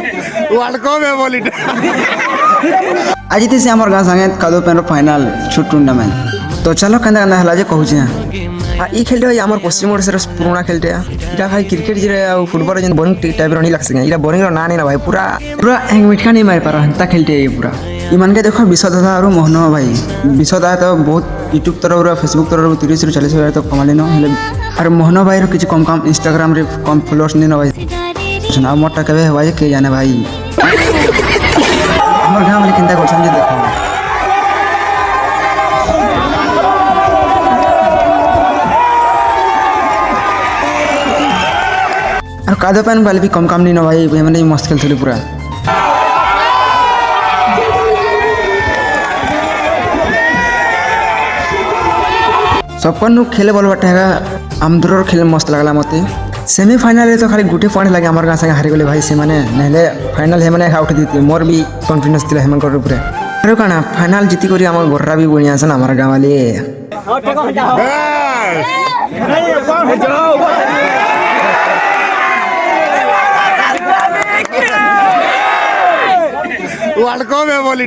world cup है बोली आज थी से आम गाँ संगे कादो पेन फाइनाल छुट टूर्नामेंट तो चलो कहना है जे कहूँ ई खेलटे भाई आम पश्चिम ओडिशार पुराना खेलटे इटा भाई क्रिकेट जे फुटबॉल जो बोरिंग टाइप नहीं लग सके इटा बोरिंग ना नहीं ना भाई पूरा पूरा एक मिटका नहीं मार पार हेन्ता खेलटे पूरा इमान के देखो विश्वदादा और मोहन भाई विश्वदादा तो बहुत यूट्यूब तरफ फेसबुक तरफ 30-40 तो कमाली न और मोहन भाई किसी कम कम इंस्टाग्राम रे कम फॉलोअर्स नहीं न भाई मोटा कबे भाई के जाने भाई हमर गाँव वाले चिंता कर समझे देखो और कादो पैन वाले भी कम काम नहीं ना भाई मैंने मस्त खेलते पूरा सबन खेले बल बाटे है आमदुर खेल मस्त लगला मत सेमीफाइनाल तो खाली गोटे पॉइंट लगे आम गाँ संगे हारी गले भाई से मैंने नहले फाइनाल मैंने आउट दी मोर भी कॉन्फिडेंस थी हेमन पूरा अरे कण फाइनाल जीती करी आम गोर्रा भी बनी आसन आम गाँव वाले वर्ल्ड कप है बोली